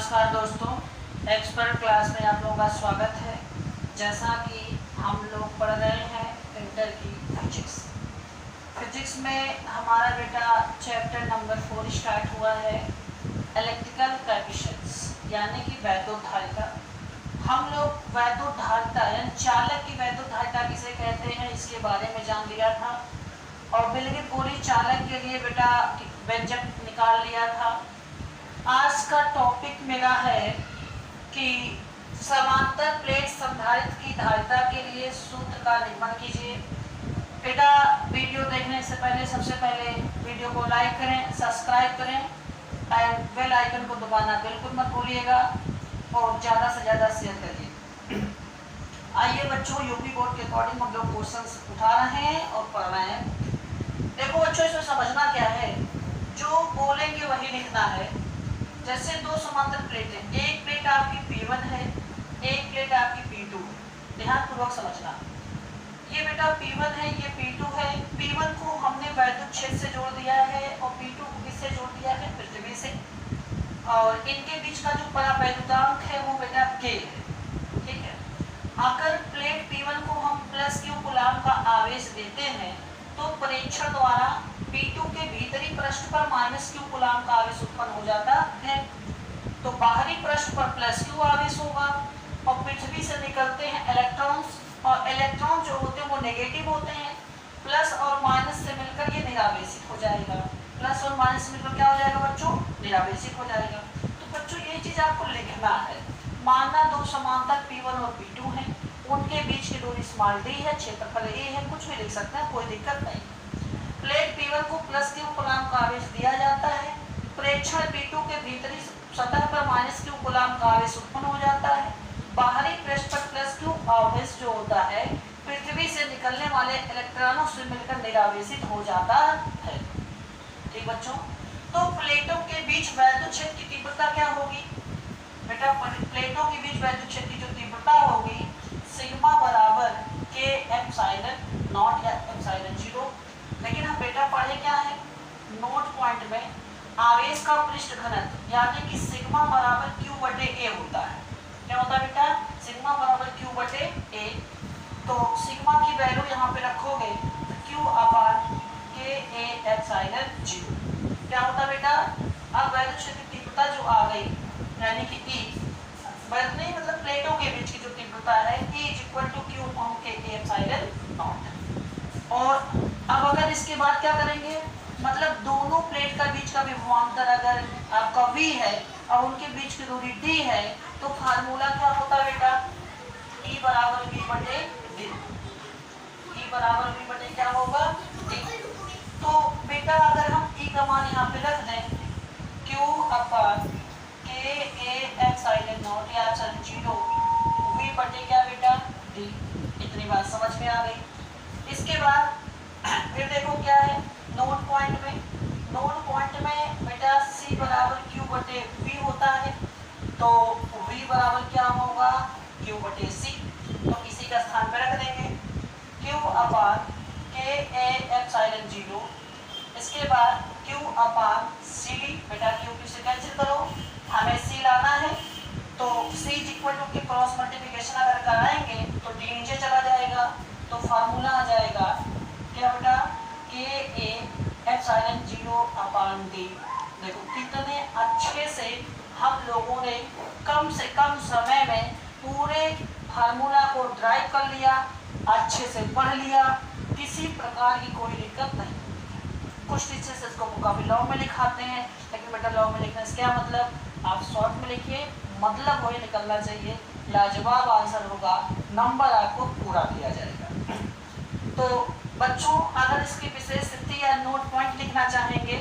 नमस्कार दोस्तों, expert class में आप लोगों का स्वागत है। जैसा कि हम लोग पढ़ रहे हैं इंटर की फिजिक्स में हमारा बेटा चैप्टर नंबर 4 स्टार्ट हुआ है, इलेक्ट्रिकल कैपेसिटेंस यानी कि वैद्युतधारिता। हम लोग वैद्युतधारिता यानी चालक की वैद्युतधारिता किसे कहते हैं इसके बारे में जान लिया था और बिल्कुल पूरी चालक के लिए बेटा व्यंजक निकाल लिया था। आज का टॉपिक मेरा है कि समांतर प्लेट संधारित्र की धारिता के लिए सूत्र का निरूपण कीजिए। बेटा वीडियो देखने से पहले सबसे पहले वीडियो को लाइक करें, सब्सक्राइब करें एंड बेल आइकन को दबाना बिल्कुल मत भूलिएगा और ज़्यादा से ज़्यादा शेयर करिए। आइए बच्चों, यूपी बोर्ड के अकॉर्डिंग हम लोग क्वेश्चंस उठा रहे हैं और पढ़ रहे हैं। देखो बच्चों, इसमें समझना क्या है, जो बोलेंगे वही लिखना है। जैसे दो समांतर प्लेट है, एक प्लेट आपकी P1 है, एक प्लेट आपकी P2 है। ध्यानपूर्वक समझना, ये बेटा P1 है, ये P2 है। P1 को हमने वैद्युत क्षेत्र से जोड़ दिया है और P2 को किससे जोड़ दिया है, पृथ्वी से। और इनके बीच का जो परावैद्युतांक है वो बेटा K है, ठीक है। अगर प्लेट P1 को हम प्लस Q कूलाम का आवेश देते हैं तो परीक्षण द्वारा P2 के भीतरी पृष्ठ पर माइनस Q कूलाम का आवेश उत्पन्न हो जाता है। तो बाहरी पृष्ठ पर प्लस Q आवेश होगा और पृथ्वी से निकलते हैं इलेक्ट्रॉन्स, और इलेक्ट्रॉन जो होते हैं वो नेगेटिव होते हैं। प्लस और माइनस से मिलकर ये निरावेशित हो जाएगा। प्लस और माइनस से मिलकर क्या हो जाएगा बच्चों, निरावेशित हो जाएगा। तो बच्चों यही चीज आपको लिखना है। माना दो समांतर P1 और P2 हैं, उनके बीच की दूरी स्मॉल d है, क्षेत्रफल a है, कुछ भी लिख सकते हैं, कोई दिक्कत नहीं। प्लेट P1 को प्लस Q कूलाम का आवेश दिया जाता है। प्रेक्षण P2 के भीतरी सतह पर माइनस Q कूलाम का आवेश उत्पन्न हो जाता है। बाहरी पृष्ठ पर प्लस Q आवेश जो होता है पृथ्वी से निकलने वाले इलेक्ट्रॉनों से मिलकर निरावेशित हो जाता है। ठीक बच्चों, तो प्लेटों के बीच वैद्युत क्षेत्र की तीव्रता क्या होगी बेटा, प्लेटों के बीच वैद्युत क्षेत्र की जो तीव्रता होगी सिग्मा बराबर K एप्सिलॉन नॉट या एप्सिलॉन 0। लेकिन हम बेटा पढ़े क्या है, नोट पॉइंट में आवेश का पृष्ठ घनत्व यानी कि सिग्मा बराबर Q बटे A होता है। क्या होता है बेटा, सिग्मा बराबर Q बटे A। तो सिग्मा की वैल्यू यहाँ पे रखोगे तो Q upon K A epsilon 0 क्या होता है बेटा। अब वैद्युत क्षेत्र की तीव्रता जो आ गई यानी कि E नहीं, मतलब प्लेटों के बीच की जो तीव्रता है E equal to Q upon K A epsilon naught. और अब अगर इसके बाद क्या करेंगे, मतलब दोनों प्लेट का बीच का विभवांतर अगर आपका V है और उनके बीच की दूरी D है तो फार्मूला क्या होता है बेटा, E बराबर V बटे D। E बराबर V बटे क्या होगा, D। तो बेटा अगर हम E का मान यहाँ पे रख दें Q upon K A epsilon not या एप्सिलॉन 0 V बटे क्या बेटा, D। इतनी बात समझ में आ गई। इसके बाद फिर देखो क्या है, नोट पॉइंट में बेटा C बराबर Q बटे V होता है। तो V बराबर क्या होगा, Q बटे C। तो इसी का स्थान पे रख देंगे Q upon K A epsilon 0। इसके बाद Q अपान C D, बेटा Q से कैंसिल करो, हमें C लाना है। तो C इक्वल टू के क्रॉस मल्टीप्लिकेशन अगर कराएंगे तो D नीचे चला जाएगा, तो फार्मूला आ जाएगा क्या बेटा, K A epsilon 0 upon D। देखो कितने अच्छे से हम लोगों ने कम से कम समय में पूरे फार्मूला को ड्राइव कर लिया, अच्छे से पढ़ लिया, किसी प्रकार की कोई दिक्कत नहीं। कुछ टीचर्स इसको काफी लॉन्ग में लिखाते हैं, लेकिन बेटा लॉन्ग में लिखने से क्या मतलब, आप शॉर्ट में लिखिए, मतलब वही निकलना चाहिए, लाजवाब आंसर होगा, नंबर आपको पूरा दिया जाएगा। तो बच्चों अगर इसकी विशेष स्थिति या नोट पॉइंट लिखना चाहेंगे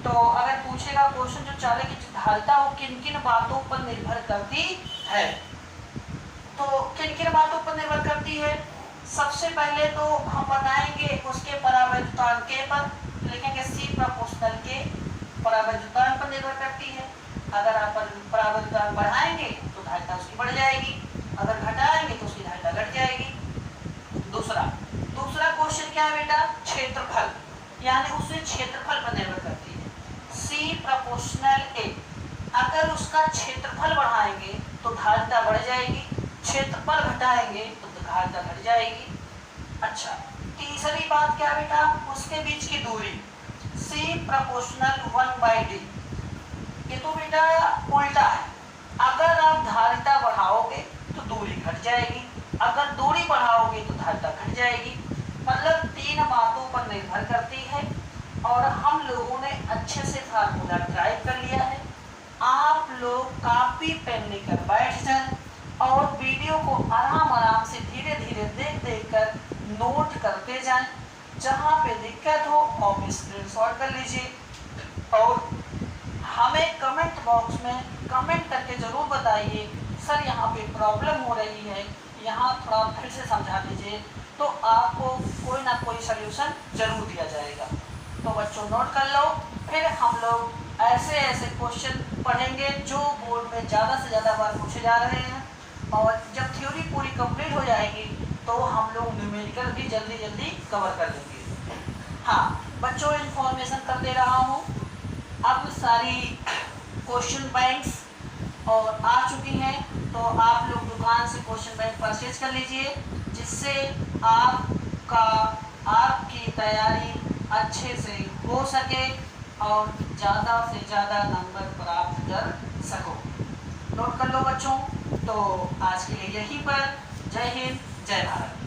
तो अगर पूछेगा क्वेश्चन जो चालक की धारिता वो किन किन बातों पर निर्भर करती है, तो किन किन बातों पर निर्भर करती है, सबसे पहले तो हम बताएंगे उसके परावैद्युतांक K पर, लिखेंगे C प्रोपोर्शनल K परावैद्युतांक पर निर्भर करती है। अगर आप परावैद्युतांक बढ़ाएंगे तो धारिता उसकी बढ़ जाएगी, अगर घटाएंगे तो उसकी धारिता घट जाएगी। दूसरा क्वेश्चन क्या है बेटा, क्षेत्रफल यानी उसके क्षेत्रफल पर निर्भर करती है। C प्रोपोर्शनल A, अगर उसका क्षेत्रफल क्षेत्रफल बढ़ाएंगे तो धारिता बढ़ जाएगी, क्षेत्रफल घटाएंगे तो धारिता घट जाएगी। अच्छा, तीसरी बात क्या बेटा, उसके बीच की दूरी C प्रोपोर्शनल 1/d। ये तो बेटा उल्टा है, अगर आप धारिता बढ़ाओगे तो दूरी घट जाएगी, अगर दूरी बढ़ाओगे तो धारिता घट जाएगी। मतलब तीन बातों पर निर्भर करती है और हम लोगों ने अच्छे से फार्मूला ड्राइव कर लिया है। आप लोग कॉपी पेन लेकर बैठ जाएं और वीडियो को आराम से धीरे धीरे देख कर नोट करते जाएं। जहाँ पे दिक्कत हो आप स्क्रीनशॉट कर लीजिए और हमें कमेंट बॉक्स में कमेंट करके ज़रूर बताइए, सर यहाँ पे प्रॉब्लम हो रही है, यहाँ थोड़ा फिर से समझा दीजिए, तो आपको कोई ना कोई सल्यूशन जरूर दिया जाएगा। तो बच्चों नोट कर लो, फिर हम लोग ऐसे ऐसे क्वेश्चन पढ़ेंगे जो बोर्ड में ज़्यादा से ज़्यादा बार पूछे जा रहे हैं, और जब थ्योरी पूरी कंप्लीट हो जाएगी तो हम लोग न्यूमेरिकल भी जल्दी जल्दी कवर कर लेंगे। हाँ बच्चों, इन्फॉर्मेशन कर दे रहा हूँ, अब सारी क्वेश्चन बैंक्स और आ चुकी हैं, तो आप लोग दुकान से क्वेश्चन बैंक परचेज कर लीजिए, जिससे आपकी तैयारी अच्छे से हो सके और ज़्यादा से ज़्यादा नंबर प्राप्त कर सको। नोट कर लो बच्चों, तो आज के लिए यहीं पर। जय हिंद, जय भारत।